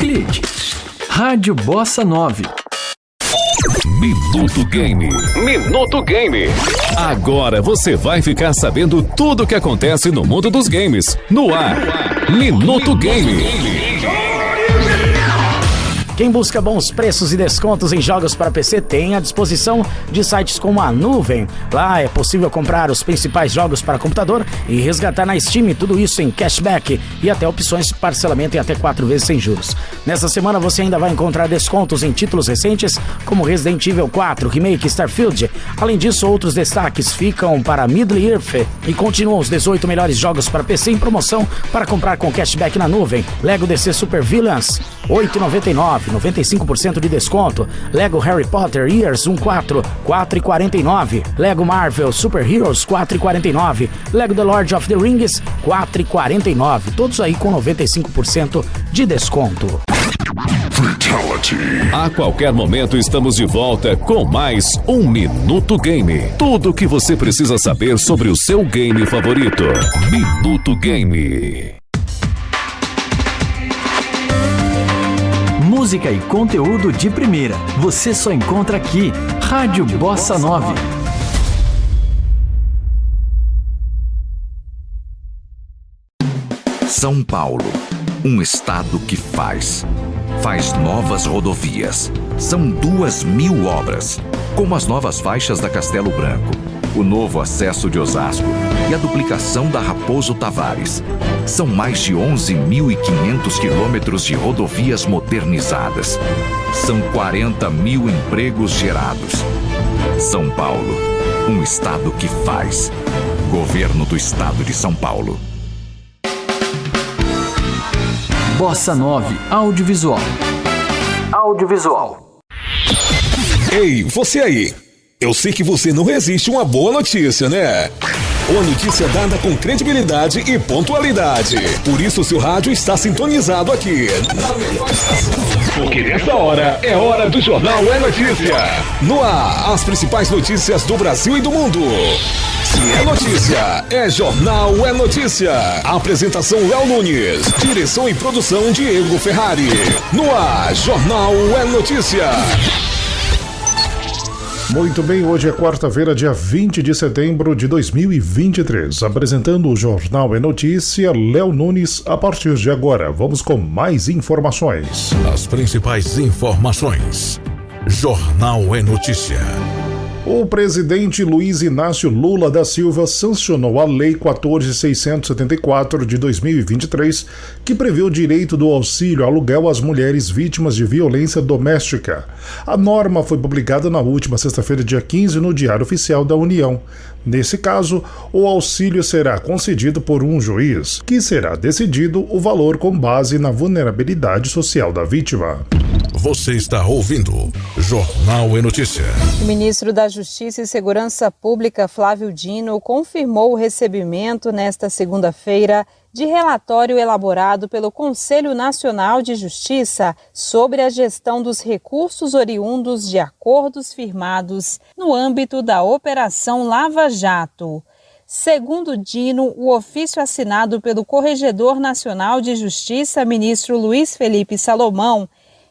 clique. Rádio Bossa 9. Minuto Game. Minuto Game. Agora você vai ficar sabendo tudo o que acontece no mundo dos games. No ar. Minuto Game. Quem busca bons preços e descontos em jogos para PC tem à disposição de sites como a Nuvem. Lá é possível comprar os principais jogos para computador e resgatar na Steam, tudo isso em cashback e até opções de parcelamento em até 4 vezes sem juros. Nessa semana você ainda vai encontrar descontos em títulos recentes como Resident Evil 4, Remake, Starfield. Além disso, outros destaques ficam para Middle-earth e continuam os 18 melhores jogos para PC em promoção para comprar com cashback na Nuvem. Lego DC Super Villains, R$8,99. 95% de desconto. Lego Harry Potter Years 1-4, R$4,49. Lego Marvel Super Heroes, R$4,49. Lego The Lord of the Rings, R$4,49. Todos aí com 95% de desconto. Fatality. A qualquer momento estamos de volta com mais um Minuto Game. Tudo o que você precisa saber sobre o seu game favorito. Minuto Game. Música e conteúdo de primeira. Você só encontra aqui. Rádio Bossa 9. São Paulo, um estado que faz novas rodovias. São 2.000 obras, como as novas faixas da Castelo Branco, o novo acesso de Osasco e a duplicação da Raposo Tavares. São mais de 11.500 quilômetros de rodovias modernizadas. São 40.000 empregos gerados. São Paulo, um estado que faz. Governo do Estado de São Paulo. Bossa 9 Audiovisual. Ei, você aí. Eu sei que você não resiste a uma boa notícia, né? Uma notícia dada com credibilidade e pontualidade. Por isso o seu rádio está sintonizado aqui na melhor estação. Porque nessa hora é hora do Jornal é Notícia. No ar, as principais notícias do Brasil e do mundo. Se é notícia, é Jornal é Notícia. Apresentação Léo Nunes. Direção e produção Diego Ferrari. No ar, Jornal é Notícia. Muito bem, hoje é quarta-feira, dia 20 de setembro de 2023. Apresentando o Jornal é Notícia, Léo Nunes. A partir de agora, vamos com mais informações. As principais informações. Jornal é Notícia. O presidente Luiz Inácio Lula da Silva sancionou a Lei 14.674 de 2023, que prevê o direito do auxílio aluguel às mulheres vítimas de violência doméstica. A norma foi publicada na última sexta-feira, dia 15, no Diário Oficial da União. Nesse caso, o auxílio será concedido por um juiz, que será decidido o valor com base na vulnerabilidade social da vítima. Você está ouvindo Jornal é Notícia. O ministro da Justiça e Segurança Pública, Flávio Dino, confirmou o recebimento nesta segunda-feira de relatório elaborado pelo Conselho Nacional de Justiça sobre a gestão dos recursos oriundos de acordos firmados no âmbito da Operação Lava Jato. Segundo Dino, o ofício assinado pelo Corregedor Nacional de Justiça, ministro Luiz Felipe Salomão,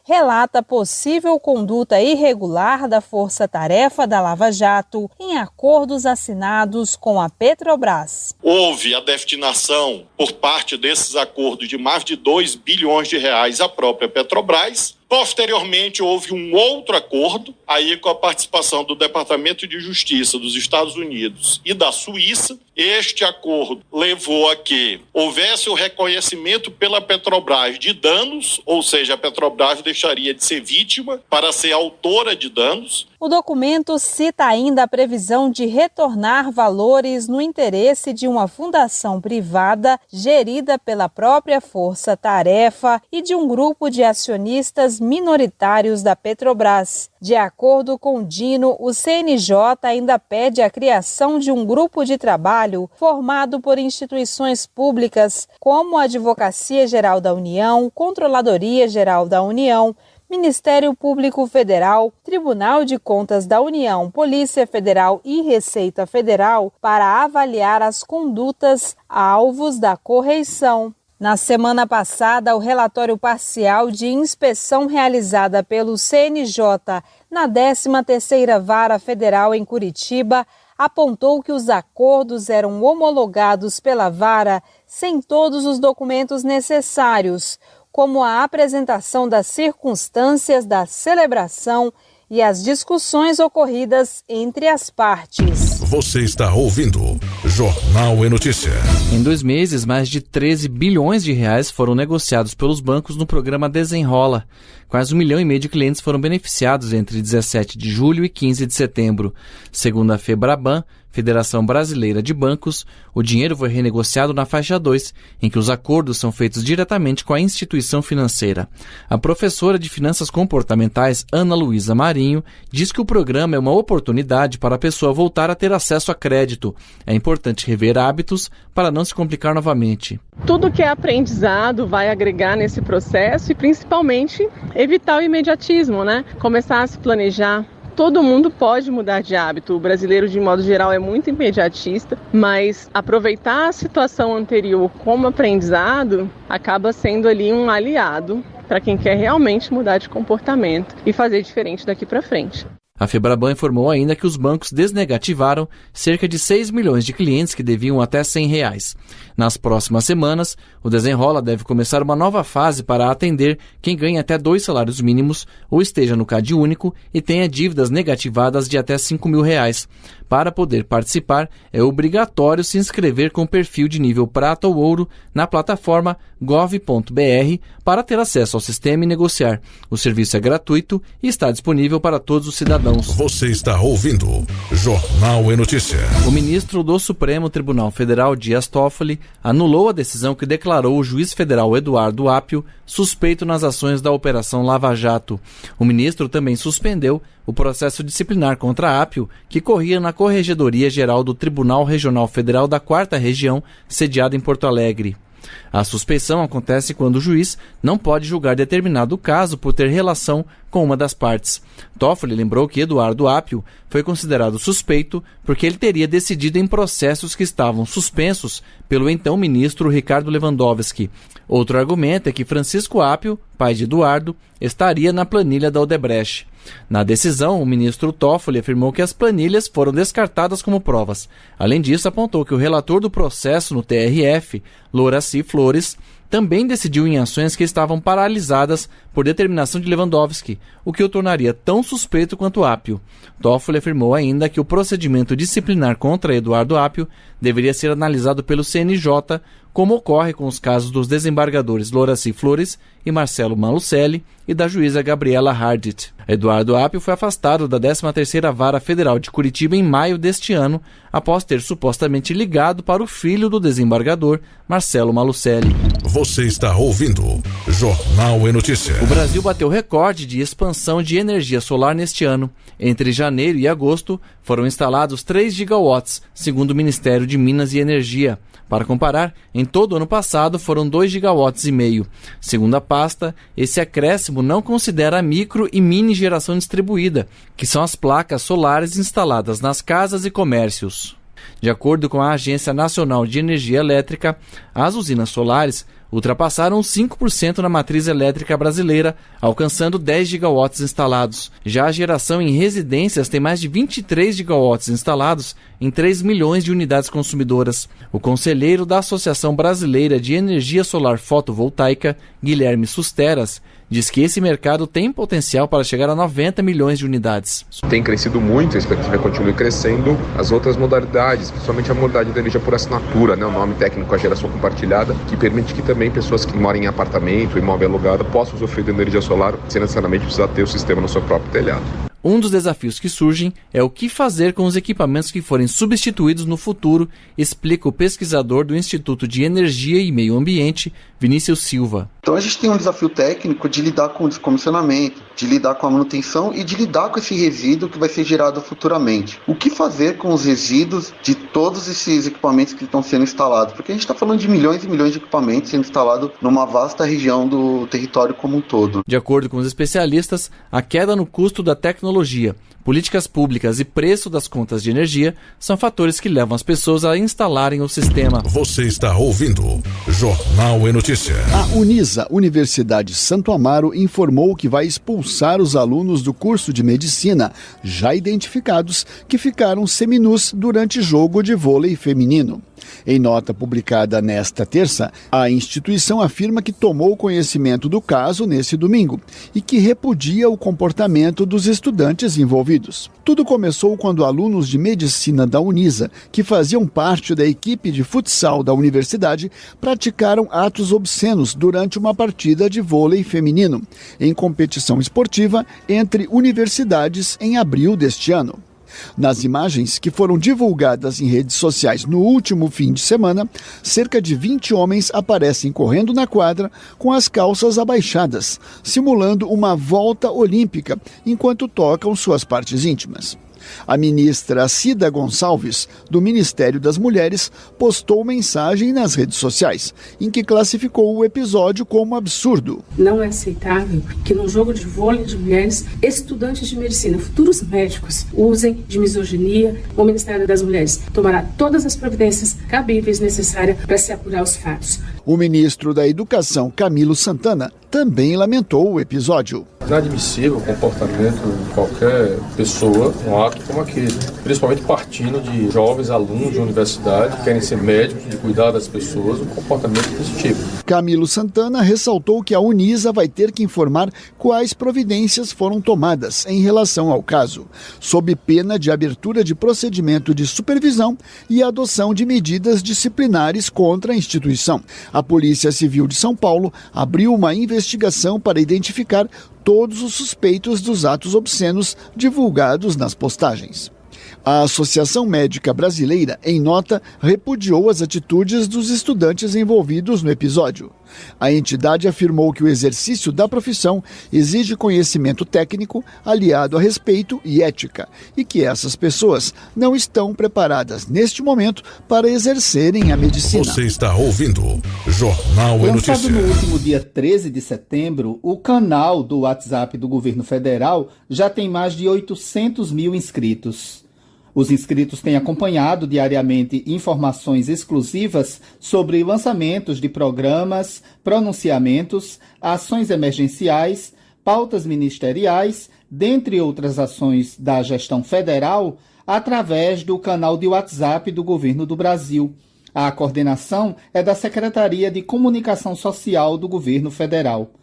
relata possível conduta irregular da força-tarefa da Lava Jato em acordos assinados com a Petrobras. Houve a destinação por parte desses acordos de mais de 2 bilhões de reais à própria Petrobras. Posteriormente, houve um outro acordo, aí com a participação do Departamento de Justiça dos Estados Unidos e da Suíça. Este acordo levou a que houvesse o reconhecimento pela Petrobras de danos, ou seja, a Petrobras deixaria de ser vítima para ser autora de danos. O documento cita ainda a previsão de retornar valores no interesse de uma fundação privada gerida pela própria força-tarefa e de um grupo de acionistas minoritários da Petrobras. De acordo com Dino, o CNJ ainda pede a criação de um grupo de trabalho formado por instituições públicas como a Advocacia Geral da União, Controladoria Geral da União, Ministério Público Federal, Tribunal de Contas da União, Polícia Federal e Receita Federal para avaliar as condutas alvos da correição. Na semana passada, o relatório parcial de inspeção realizada pelo CNJ na 13ª Vara Federal em Curitiba apontou que os acordos eram homologados pela Vara sem todos os documentos necessários, como a apresentação das circunstâncias da celebração e as discussões ocorridas entre as partes. Você está ouvindo Jornal e Notícia. Em 2 meses, mais de 13 bilhões de reais foram negociados pelos bancos no programa Desenrola. Quase 1,5 milhão de clientes foram beneficiados entre 17 de julho e 15 de setembro. Segundo a FEBRABAN, Federação Brasileira de Bancos, o dinheiro foi renegociado na faixa 2, em que os acordos são feitos diretamente com a instituição financeira. A professora de Finanças Comportamentais, Ana Luísa Marinho, diz que o programa é uma oportunidade para a pessoa voltar a ter acesso a crédito. É importante rever hábitos para não se complicar novamente. Tudo que é aprendizado vai agregar nesse processo e, principalmente, evitar o imediatismo, né? Começar a se planejar. Todo mundo pode mudar de hábito. O brasileiro, de modo geral, é muito imediatista, mas aproveitar a situação anterior como aprendizado acaba sendo ali um aliado para quem quer realmente mudar de comportamento e fazer diferente daqui para frente. A FEBRABAN informou ainda que os bancos desnegativaram cerca de 6 milhões de clientes que deviam até R$100. Nas próximas semanas, o Desenrola deve começar uma nova fase para atender quem ganha até 2 salários mínimos ou esteja no CAD único e tenha dívidas negativadas de até R$5.000. Para poder participar, é obrigatório se inscrever com perfil de nível prata ou ouro na plataforma gov.br para ter acesso ao sistema e negociar. O serviço é gratuito e está disponível para todos os cidadãos. Você está ouvindo Jornal e Notícia. O ministro do Supremo Tribunal Federal, Dias Toffoli, anulou a decisão que declarou o juiz federal Eduardo Apio suspeito nas ações da Operação Lava Jato. O ministro também suspendeu o processo disciplinar contra Apio, que corria na Corregedoria Geral do Tribunal Regional Federal da 4ª Região, sediado em Porto Alegre. A suspeição acontece quando o juiz não pode julgar determinado caso por ter relação com uma das partes. Toffoli lembrou que Eduardo Apio foi considerado suspeito porque ele teria decidido em processos que estavam suspensos pelo então ministro Ricardo Lewandowski. Outro argumento é que Francisco Apio, pai de Eduardo, estaria na planilha da Odebrecht. Na decisão, o ministro Toffoli afirmou que as planilhas foram descartadas como provas. Além disso, apontou que o relator do processo no TRF, Loraci Flores, também decidiu em ações que estavam paralisadas por determinação de Lewandowski, o que o tornaria tão suspeito quanto Apio. Toffoli afirmou ainda que o procedimento disciplinar contra Eduardo Apio deveria ser analisado pelo CNJ, como ocorre com os casos dos desembargadores Loraci Flores e Marcelo Malucelli e da juíza Gabriela Hardit. Eduardo Apio foi afastado da 13ª Vara Federal de Curitiba em maio deste ano, após ter supostamente ligado para o filho do desembargador, Marcelo Malucelli. Você está ouvindo Jornal e Notícia. O Brasil bateu recorde de expansão de energia solar neste ano. Entre janeiro e agosto, foram instalados 3 gigawatts, segundo o Ministério de Minas e Energia. Para comparar, em todo o ano passado foram 2,5 gigawatts. Segundo a pasta, esse acréscimo não considera a micro e mini geração distribuída, que são as placas solares instaladas nas casas e comércios. De acordo com a Agência Nacional de Energia Elétrica, as usinas solares ultrapassaram 5% na matriz elétrica brasileira, alcançando 10 gigawatts instalados. Já a geração em residências tem mais de 23 gigawatts instalados em 3 milhões de unidades consumidoras. O conselheiro da Associação Brasileira de Energia Solar Fotovoltaica, Guilherme Susteras, diz que esse mercado tem potencial para chegar a 90 milhões de unidades. Tem crescido muito, a expectativa continua crescendo. As outras modalidades, principalmente a modalidade de energia por assinatura, né, o nome técnico é a geração compartilhada, que permite que também pessoas que moram em apartamento, imóvel alugado, possam usufruir de energia solar sem necessariamente precisar ter o sistema no seu próprio telhado. Um dos desafios que surgem é o que fazer com os equipamentos que forem substituídos no futuro, explica o pesquisador do Instituto de Energia e Meio Ambiente, Vinícius Silva. Então a gente tem um desafio técnico de lidar com o descomissionamento, de lidar com a manutenção e de lidar com esse resíduo que vai ser gerado futuramente. O que fazer com os resíduos de todos esses equipamentos que estão sendo instalados? Porque a gente está falando de milhões e milhões de equipamentos sendo instalados numa vasta região do território como um todo. De acordo com os especialistas, a queda no custo da tecnologia tecnologia, políticas públicas e preço das contas de energia são fatores que levam as pessoas a instalarem o sistema. Você está ouvindo Jornal e Notícia. A Unisa, Universidade Santo Amaro, informou que vai expulsar os alunos do curso de medicina já identificados que ficaram seminus durante jogo de vôlei feminino. Em nota publicada nesta terça, a instituição afirma que tomou conhecimento do caso nesse domingo e que repudia o comportamento dos estudantes envolvidos. Tudo começou quando alunos de medicina da Unisa, que faziam parte da equipe de futsal da universidade, praticaram atos obscenos durante uma partida de vôlei feminino, em competição esportiva entre universidades em abril deste ano. Nas imagens que foram divulgadas em redes sociais no último fim de semana, cerca de 20 homens aparecem correndo na quadra com as calças abaixadas, simulando uma volta olímpica enquanto tocam suas partes íntimas. A ministra Cida Gonçalves, do Ministério das Mulheres, postou mensagem nas redes sociais, em que classificou o episódio como absurdo. Não é aceitável que num jogo de vôlei de mulheres, estudantes de medicina, futuros médicos, usem de misoginia. O Ministério das Mulheres tomará todas as providências cabíveis necessárias para se apurar os fatos. O ministro da Educação, Camilo Santana, também lamentou o episódio. Inadmissível o comportamento de qualquer pessoa, um ato como aquele, principalmente partindo de jovens alunos de universidade que querem ser médicos, de cuidar das pessoas, um comportamento desse tipo. Camilo Santana ressaltou que a Unisa vai ter que informar quais providências foram tomadas em relação ao caso, sob pena de abertura de procedimento de supervisão e adoção de medidas disciplinares contra a instituição. A Polícia Civil de São Paulo abriu uma investigação para identificar todos os suspeitos dos atos obscenos divulgados nas postagens. A Associação Médica Brasileira, em nota, repudiou as atitudes dos estudantes envolvidos no episódio. A entidade afirmou que o exercício da profissão exige conhecimento técnico aliado a respeito e ética, e que essas pessoas não estão preparadas neste momento para exercerem a medicina. Você está ouvindo Jornal e Notícia. Lançado no último dia 13 de setembro, o canal do WhatsApp do governo federal já tem mais de 800 mil inscritos. Os inscritos têm acompanhado diariamente informações exclusivas sobre lançamentos de programas, pronunciamentos, ações emergenciais, pautas ministeriais, dentre outras ações da gestão federal, através do canal de WhatsApp do Governo do Brasil. A coordenação é da Secretaria de Comunicação Social do Governo Federal.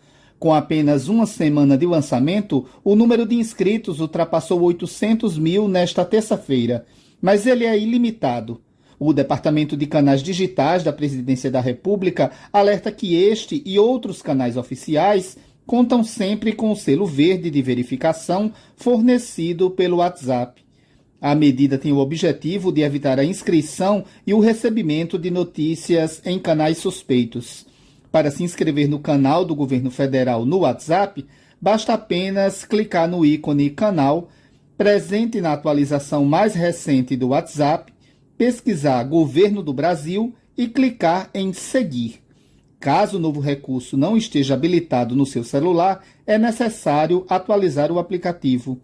Com apenas uma semana de lançamento, o número de inscritos ultrapassou 800 mil nesta terça-feira, mas ele é ilimitado. O Departamento de Canais Digitais da Presidência da República alerta que este e outros canais oficiais contam sempre com o selo verde de verificação fornecido pelo WhatsApp. A medida tem o objetivo de evitar a inscrição e o recebimento de notícias em canais suspeitos. Para se inscrever no canal do Governo Federal no WhatsApp, basta apenas clicar no ícone Canal, presente na atualização mais recente do WhatsApp, pesquisar Governo do Brasil e clicar em Seguir. Caso o novo recurso não esteja habilitado no seu celular, é necessário atualizar o aplicativo.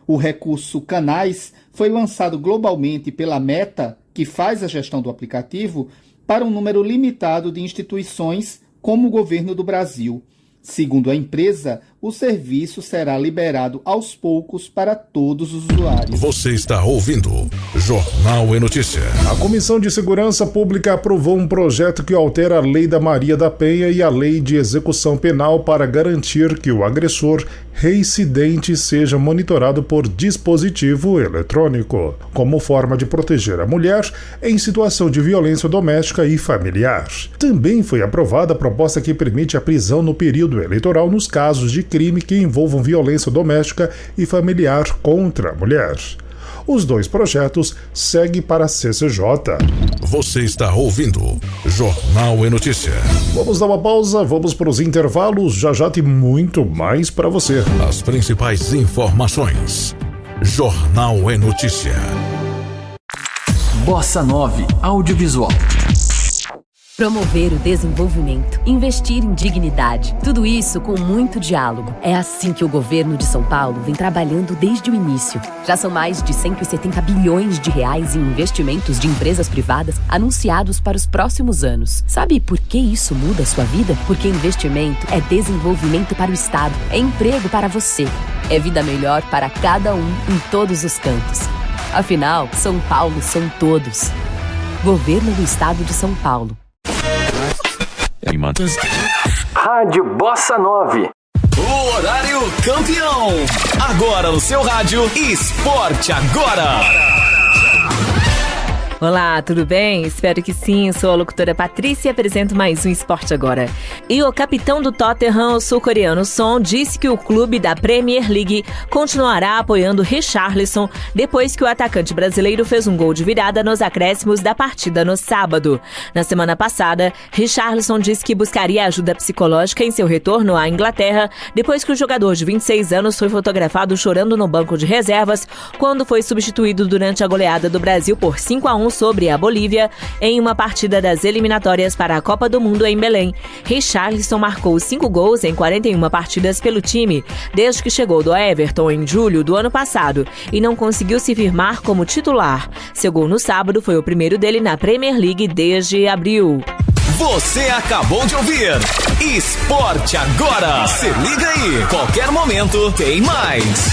O recurso Canais foi lançado globalmente pela Meta, que faz a gestão do aplicativo, para um número limitado de instituições, como o Governo do Brasil. Segundo a empresa, o serviço será liberado aos poucos para todos os usuários. Você está ouvindo Jornal e Notícia. A Comissão de Segurança Pública aprovou um projeto que altera a Lei da Maria da Penha e a Lei de Execução Penal para garantir que o agressor reincidente seja monitorado por dispositivo eletrônico, como forma de proteger a mulher em situação de violência doméstica e familiar. Também foi aprovada a proposta que permite a prisão no período eleitoral nos casos de crime que envolvam violência doméstica e familiar contra a mulher. Os dois projetos seguem para a CCJ. Você está ouvindo Jornal e Notícia. Vamos dar uma pausa, vamos para os intervalos, já tem muito mais para você. As principais informações. Jornal e Notícia. Bossa 9 Audiovisual. Promover o desenvolvimento, investir em dignidade, tudo isso com muito diálogo. É assim que o governo de São Paulo vem trabalhando desde o início. Já são mais de 170 bilhões de reais em investimentos de empresas privadas anunciados para os próximos anos. Sabe por que isso muda a sua vida? Porque investimento é desenvolvimento para o Estado, é emprego para você, é vida melhor para cada um em todos os cantos. Afinal, São Paulo são todos. Governo do Estado de São Paulo. Rádio Bossa 9. O horário campeão. Agora no seu rádio, Esporte Agora. Olá, tudo bem? Espero que sim. Sou a locutora Patrícia e apresento mais um Esporte Agora. E o capitão do Tottenham, o sul-coreano Son, disse que o clube da Premier League continuará apoiando Richarlison depois que o atacante brasileiro fez um gol de virada nos acréscimos da partida no sábado. Na semana passada, Richarlison disse que buscaria ajuda psicológica em seu retorno à Inglaterra depois que o jogador de 26 anos foi fotografado chorando no banco de reservas quando foi substituído durante a goleada do Brasil por 5-1 sobre a Bolívia em uma partida das eliminatórias para a Copa do Mundo em Belém. Richarlison marcou 5 gols em 41 partidas pelo time, desde que chegou do Everton em julho do ano passado e não conseguiu se firmar como titular. Seu gol no sábado foi o primeiro dele na Premier League desde abril. Você acabou de ouvir Esporte Agora. Se liga aí, qualquer momento tem mais.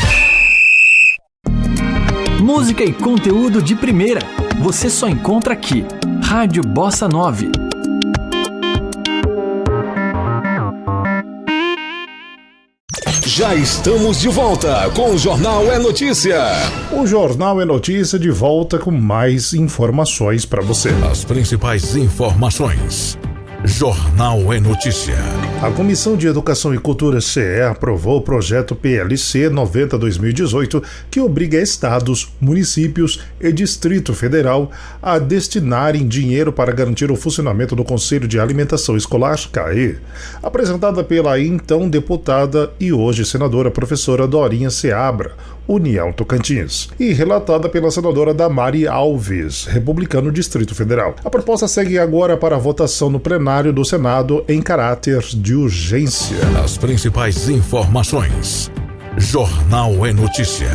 Música e conteúdo de primeira. Você só encontra aqui. Rádio Bossa 9. Já estamos de volta com o Jornal é Notícia. O Jornal é Notícia de volta com mais informações para você. As principais informações. Jornal é Notícia. A Comissão de Educação e Cultura CE aprovou o projeto PLC 90/2018, que obriga estados, municípios e Distrito Federal a destinarem dinheiro para garantir o funcionamento do Conselho de Alimentação Escolar, CAE. Apresentada pela então deputada e hoje senadora professora Dorinha Seabra, União Tocantins, e relatada pela senadora Damari Alves, republicano Distrito Federal. A proposta segue agora para a votação no plenário do Senado em caráter de urgência. As principais informações. Jornal é Notícia.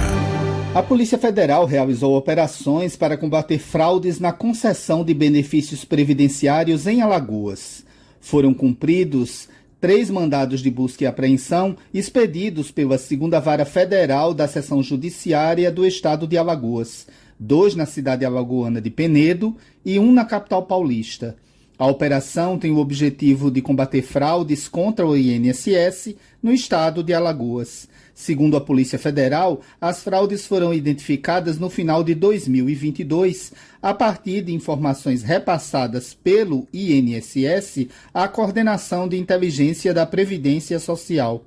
A Polícia Federal realizou operações para combater fraudes na concessão de benefícios previdenciários em Alagoas. Foram cumpridos 3 mandados de busca e apreensão expedidos pela 2ª Vara Federal da Seção Judiciária do Estado de Alagoas, 2 na cidade alagoana de Penedo e 1 na capital paulista. A operação tem o objetivo de combater fraudes contra o INSS no estado de Alagoas. Segundo a Polícia Federal, as fraudes foram identificadas no final de 2022, a partir de informações repassadas pelo INSS à Coordenação de Inteligência da Previdência Social.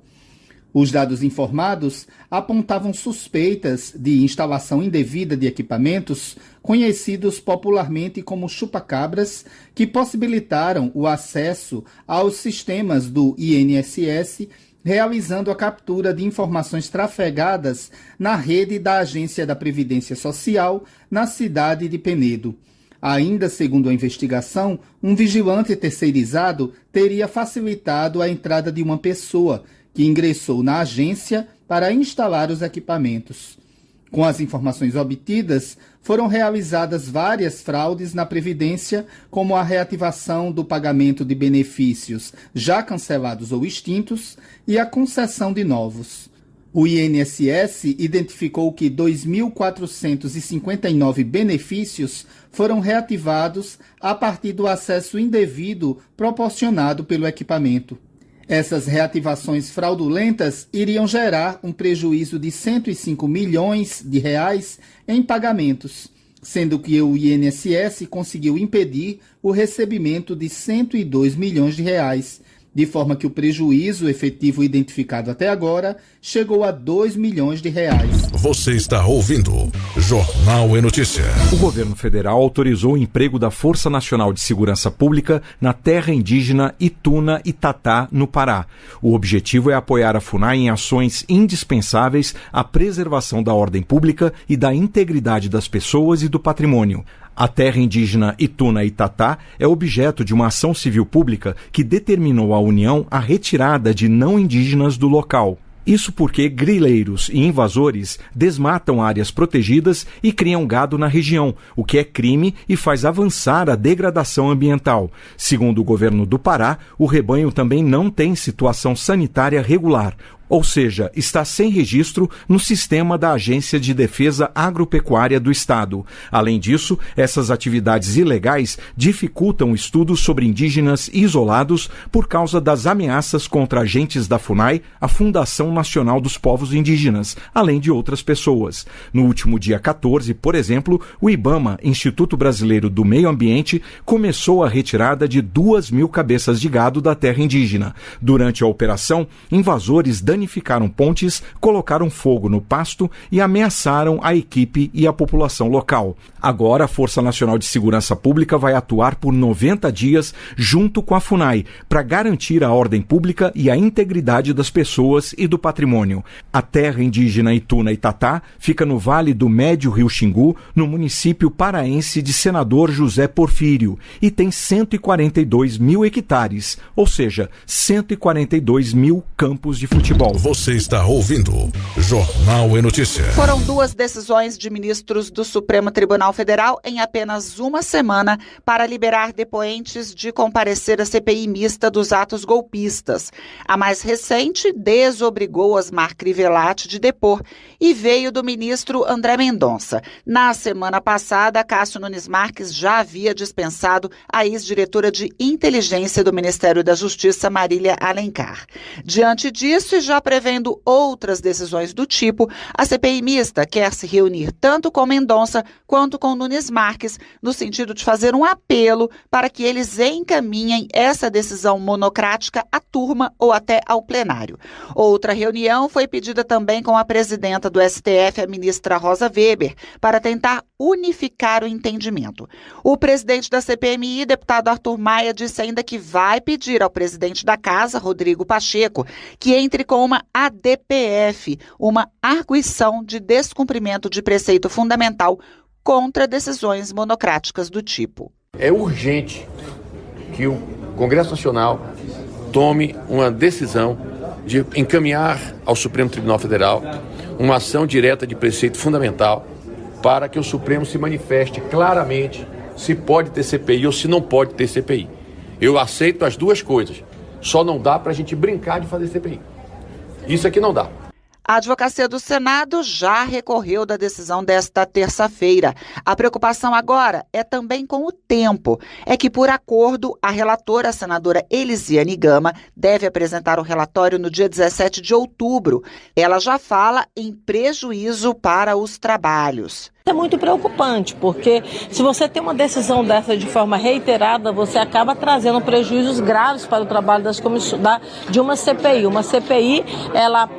Os dados informados apontavam suspeitas de instalação indevida de equipamentos conhecidos popularmente como chupa-cabras, que possibilitaram o acesso aos sistemas do INSS, realizando a captura de informações trafegadas na rede da Agência da Previdência Social na cidade de Penedo. Ainda segundo a investigação, um vigilante terceirizado teria facilitado a entrada de uma pessoa que ingressou na agência para instalar os equipamentos. Com as informações obtidas, foram realizadas várias fraudes na Previdência, como a reativação do pagamento de benefícios já cancelados ou extintos e a concessão de novos. O INSS identificou que 2.459 benefícios foram reativados a partir do acesso indevido proporcionado pelo equipamento. Essas reativações fraudulentas iriam gerar um prejuízo de 105 milhões de reais em pagamentos, sendo que o INSS conseguiu impedir o recebimento de 102 milhões de reais, de forma que o prejuízo efetivo identificado até agora chegou a 2 milhões de reais. Você está ouvindo Jornal é Notícia. O governo federal autorizou o emprego da Força Nacional de Segurança Pública na terra indígena Ituna Itatá, no Pará. O objetivo é apoiar a FUNAI em ações indispensáveis à preservação da ordem pública e da integridade das pessoas e do patrimônio. A terra indígena Ituna Itatá é objeto de uma ação civil pública que determinou à União a retirada de não indígenas do local. Isso porque grileiros e invasores desmatam áreas protegidas e criam gado na região, o que é crime e faz avançar a degradação ambiental. Segundo o governo do Pará, o rebanho também não tem situação sanitária regular, ou seja, está sem registro no sistema da Agência de Defesa Agropecuária do Estado. Além disso, essas atividades ilegais dificultam estudos sobre indígenas isolados por causa das ameaças contra agentes da FUNAI, a Fundação Nacional dos Povos Indígenas, além de outras pessoas. No último dia 14, por exemplo, o IBAMA, Instituto Brasileiro do Meio Ambiente, começou a retirada de 2.000 cabeças de gado da terra indígena. Durante a operação, invasores danificaram pontes, colocaram fogo no pasto e ameaçaram a equipe e a população local. Agora, a Força Nacional de Segurança Pública vai atuar por 90 dias junto com a FUNAI para garantir a ordem pública e a integridade das pessoas e do patrimônio. A terra indígena Ituna Itatá fica no Vale do Médio Rio Xingu, no município paraense de Senador José Porfírio, e tem 142 mil hectares, ou seja, 142 mil campos de futebol. Você está ouvindo Jornal e Notícia. Foram 2 decisões de ministros do Supremo Tribunal Federal em apenas uma semana para liberar depoentes de comparecer à CPI mista dos atos golpistas. A mais recente desobrigou Osmar Crivellati de depor e veio do ministro André Mendonça. Na semana passada, Cássio Nunes Marques já havia dispensado a ex-diretora de inteligência do Ministério da Justiça, Marília Alencar. Diante disso, e já prevendo outras decisões do tipo, a CPI mista quer se reunir tanto com Mendonça quanto com Nunes Marques, no sentido de fazer um apelo para que eles encaminhem essa decisão monocrática à turma ou até ao plenário. Outra reunião foi pedida também com a presidenta do STF, a ministra Rosa Weber, para tentar unificar o entendimento. O presidente da CPMI, deputado Arthur Maia, disse ainda que vai pedir ao presidente da casa, Rodrigo Pacheco, que entre com uma ADPF, uma arguição de descumprimento de preceito fundamental contra decisões monocráticas do tipo. É urgente que o Congresso Nacional tome uma decisão de encaminhar ao Supremo Tribunal Federal uma ação direta de preceito fundamental para que o Supremo se manifeste claramente se pode ter CPI ou se não pode ter CPI. Eu aceito as duas coisas, só não dá para a gente brincar de fazer CPI. Isso aqui não dá. A Advocacia do Senado já recorreu da decisão desta terça-feira. A preocupação agora é também com o tempo. É que, por acordo, a relatora, a senadora Elisiane Gama, deve apresentar o relatório no dia 17 de outubro. Ela já fala em prejuízo para os trabalhos. É muito preocupante, porque se você tem uma decisão dessa de forma reiterada, você acaba trazendo prejuízos graves para o trabalho das comissões, de uma CPI. Uma CPI,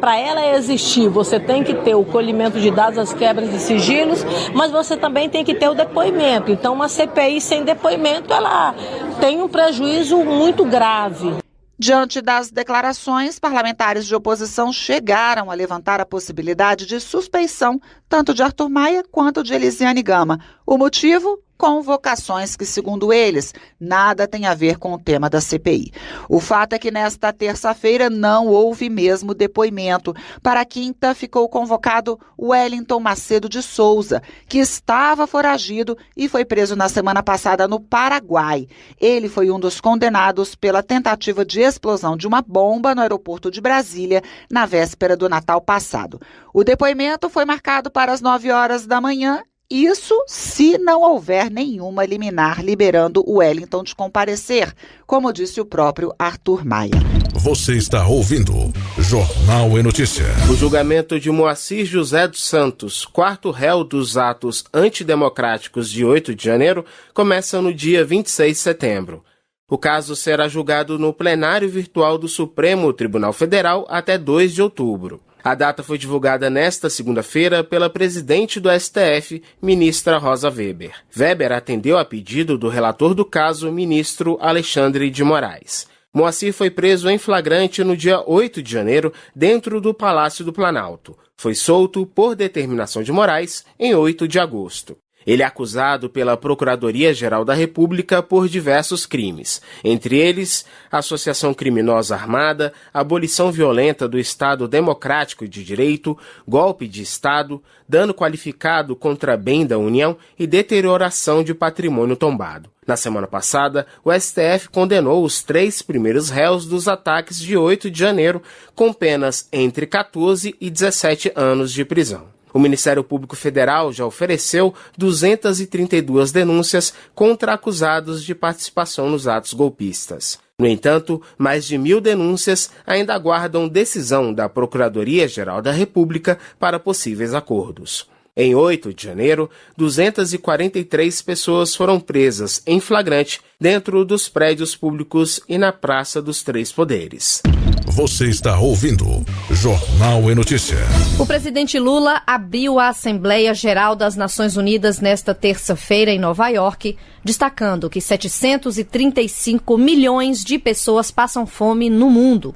para ela existir, você tem que ter o colhimento de dados, as quebras de sigilos, mas você também tem que ter o depoimento. Então, uma CPI sem depoimento, ela tem um prejuízo muito grave. Diante das declarações, parlamentares de oposição chegaram a levantar a possibilidade de suspeição tanto de Arthur Maia quanto de Elisiane Gama. O motivo? Convocações que, segundo eles, nada tem a ver com o tema da CPI. O fato é que nesta terça-feira não houve mesmo depoimento. Para a quinta, ficou convocado Wellington Macedo de Souza, que estava foragido e foi preso na semana passada no Paraguai. Ele foi um dos condenados pela tentativa de explosão de uma bomba no aeroporto de Brasília na véspera do Natal passado. O depoimento foi marcado para as 9 horas da manhã. Isso se não houver nenhuma liminar liberando o Wellington de comparecer, como disse o próprio Arthur Maia. Você está ouvindo Jornal e Notícia. O julgamento de Moacir José dos Santos, quarto réu dos atos antidemocráticos de 8 de janeiro, começa no dia 26 de setembro. O caso será julgado no plenário virtual do Supremo Tribunal Federal até 2 de outubro. A data foi divulgada nesta segunda-feira pela presidente do STF, ministra Rosa Weber. Weber atendeu a pedido do relator do caso, ministro Alexandre de Moraes. Moacir foi preso em flagrante no dia 8 de janeiro, dentro do Palácio do Planalto. Foi solto por determinação de Moraes em 8 de agosto. Ele é acusado pela Procuradoria-Geral da República por diversos crimes, entre eles associação criminosa armada, abolição violenta do Estado Democrático e de Direito, golpe de Estado, dano qualificado contra bem da União e deterioração de patrimônio tombado. Na semana passada, o STF condenou os 3 primeiros réus dos ataques de 8 de janeiro com penas entre 14 e 17 anos de prisão. O Ministério Público Federal já ofereceu 232 denúncias contra acusados de participação nos atos golpistas. No entanto, mais de 1.000 denúncias ainda aguardam decisão da Procuradoria-Geral da República para possíveis acordos. Em 8 de janeiro, 243 pessoas foram presas em flagrante dentro dos prédios públicos e na Praça dos Três Poderes. Você está ouvindo Jornal e Notícia. O presidente Lula abriu a Assembleia Geral das Nações Unidas nesta terça-feira em Nova York, destacando que 735 milhões de pessoas passam fome no mundo.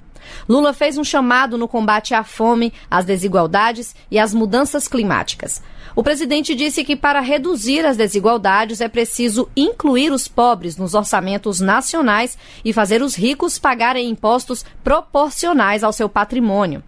Lula fez um chamado no combate à fome, às desigualdades e às mudanças climáticas. O presidente disse que para reduzir as desigualdades é preciso incluir os pobres nos orçamentos nacionais e fazer os ricos pagarem impostos proporcionais ao seu patrimônio.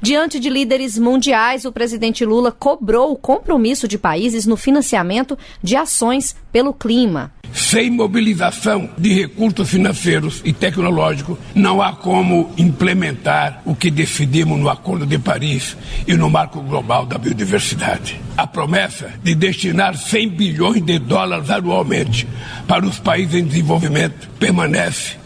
Diante de líderes mundiais, o presidente Lula cobrou o compromisso de países no financiamento de ações pelo clima. Sem mobilização de recursos financeiros e tecnológicos, não há como implementar o que decidimos no Acordo de Paris e no Marco Global da Biodiversidade. A promessa de destinar 100 bilhões de dólares anualmente para os países em desenvolvimento permanece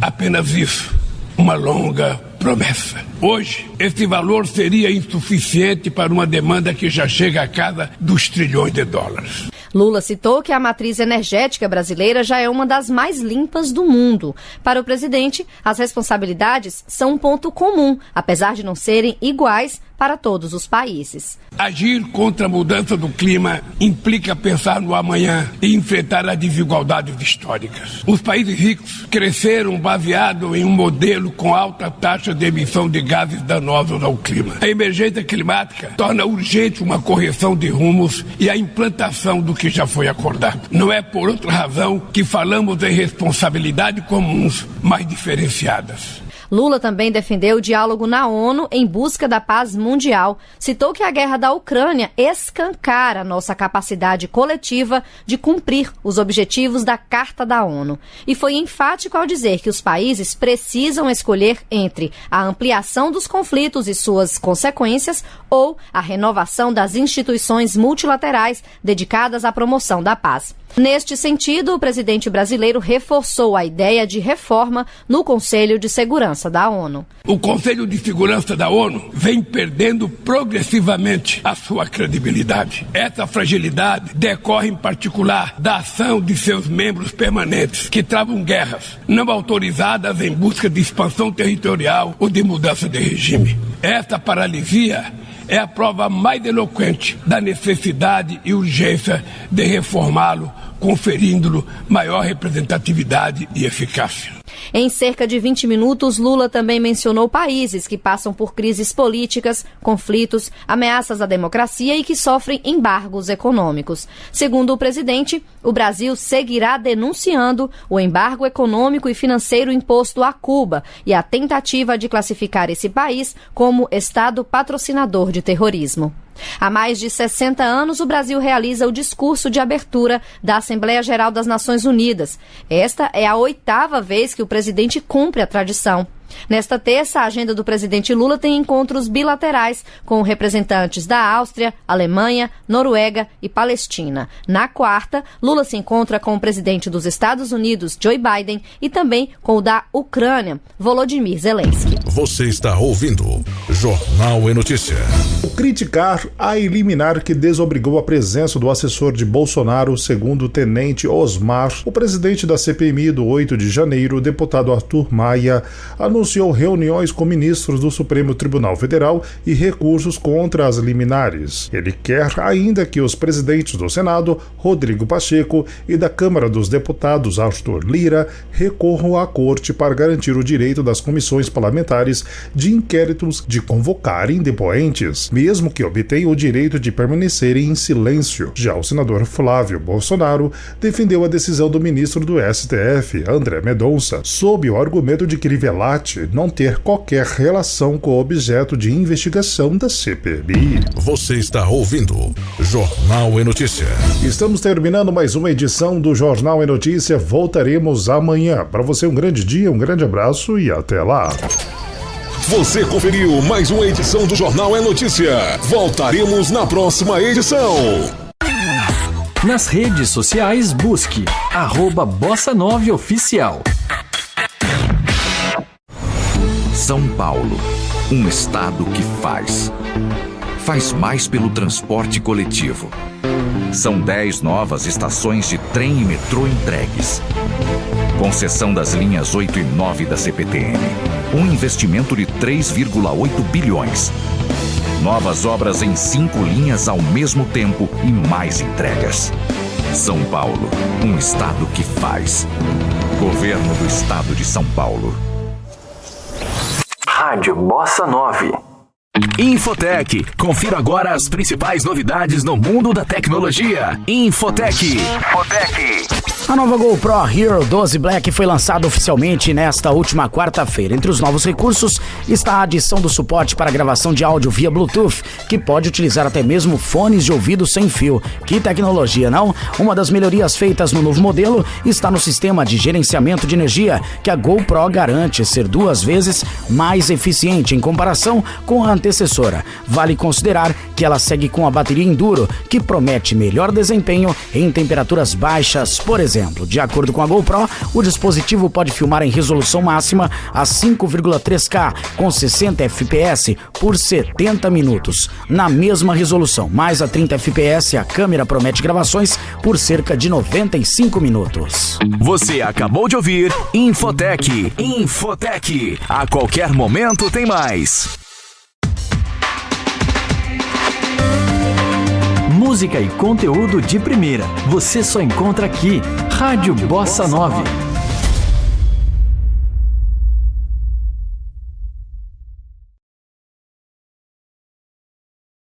apenas isso, uma longa promessa. Hoje, esse valor seria insuficiente para uma demanda que já chega à casa dos trilhões de dólares. Lula citou que a matriz energética brasileira já é uma das mais limpas do mundo. Para o presidente, as responsabilidades são um ponto comum, apesar de não serem iguais para todos os países. Agir contra a mudança do clima implica pensar no amanhã e enfrentar as desigualdades históricas. Os países ricos cresceram baseado em um modelo com alta taxa de emissão de gases danosos ao clima. A emergência climática torna urgente uma correção de rumos e a implantação do que já foi acordado. Não é por outra razão que falamos em responsabilidades comuns, mas diferenciadas. Lula também defendeu o diálogo na ONU em busca da paz mundial. Citou que a guerra da Ucrânia escancara nossa capacidade coletiva de cumprir os objetivos da Carta da ONU. E foi enfático ao dizer que os países precisam escolher entre a ampliação dos conflitos e suas consequências ou a renovação das instituições multilaterais dedicadas à promoção da paz. Neste sentido, o presidente brasileiro reforçou a ideia de reforma no Conselho de Segurança da ONU. O Conselho de Segurança da ONU vem perdendo progressivamente a sua credibilidade. Essa fragilidade decorre em particular da ação de seus membros permanentes, que travam guerras não autorizadas em busca de expansão territorial ou de mudança de regime. Essa paralisia é a prova mais eloquente da necessidade e urgência de reformá-lo, conferindo-lhe maior representatividade e eficácia. Em cerca de 20 minutos, Lula também mencionou países que passam por crises políticas, conflitos, ameaças à democracia e que sofrem embargos econômicos. Segundo o presidente, o Brasil seguirá denunciando o embargo econômico e financeiro imposto a Cuba e a tentativa de classificar esse país como Estado patrocinador de terrorismo. Há mais de 60 anos, o Brasil realiza o discurso de abertura da Assembleia Geral das Nações Unidas. Esta é a 8ª vez que o presidente cumpre a tradição. Nesta terça, a agenda do presidente Lula tem encontros bilaterais com representantes da Áustria, Alemanha, Noruega e Palestina. Na quarta, Lula se encontra com o presidente dos Estados Unidos, Joe Biden, e também com o da Ucrânia, Volodymyr Zelensky. Você está ouvindo Jornal e Notícia. O criticar a liminar que desobrigou a presença do assessor de Bolsonaro, segundo o tenente Osmar, o presidente da CPMI do 8 de janeiro, o deputado Arthur Maia, anunciou reuniões com ministros do Supremo Tribunal Federal e recursos contra as liminares. Ele quer ainda que os presidentes do Senado, Rodrigo Pacheco, e da Câmara dos Deputados, Arthur Lira, recorram à Corte para garantir o direito das comissões parlamentares de inquéritos de convocarem depoentes, mesmo que obtenham o direito de permanecerem em silêncio. Já o senador Flávio Bolsonaro defendeu a decisão do ministro do STF, André Mendonça, sob o argumento de que ele relate não ter qualquer relação com o objeto de investigação da CPMI. Você está ouvindo Jornal e Notícia. Estamos terminando mais uma edição do Jornal e Notícia. Voltaremos amanhã. Para você, um grande dia, um grande abraço e até lá. Você conferiu mais uma edição do Jornal é Notícia. Voltaremos na próxima edição. Nas redes sociais, busque @Bossa9Oficial. São Paulo, um estado que faz mais pelo transporte coletivo. São 10 novas estações de trem e metrô entregues. Concessão das linhas 8 e 9 da CPTM. Um investimento de 3,8 bilhões. Novas obras em 5 linhas ao mesmo tempo e mais entregas. São Paulo, um estado que faz. Governo do Estado de São Paulo. Rádio Bossa 9. Infotec. Confira agora as principais novidades no mundo da tecnologia. Infotec. A nova GoPro Hero 12 Black foi lançada oficialmente nesta última quarta-feira. Entre os novos recursos está a adição do suporte para gravação de áudio via Bluetooth, que pode utilizar até mesmo fones de ouvido sem fio. Que tecnologia, não? Uma das melhorias feitas no novo modelo está no sistema de gerenciamento de energia, que a GoPro garante ser 2 vezes mais eficiente em comparação com a antecessora. Vale considerar que ela segue com a bateria Enduro, que promete melhor desempenho em temperaturas baixas, por exemplo. De acordo com a GoPro, o dispositivo pode filmar em resolução máxima a 5,3K com 60 FPS por 70 minutos. Na mesma resolução, mais a 30 FPS, a câmera promete gravações por cerca de 95 minutos. Você acabou de ouvir Infotec. Infotec. A qualquer momento tem mais. Música e conteúdo de primeira. Você só encontra aqui. Rádio Bossa 9.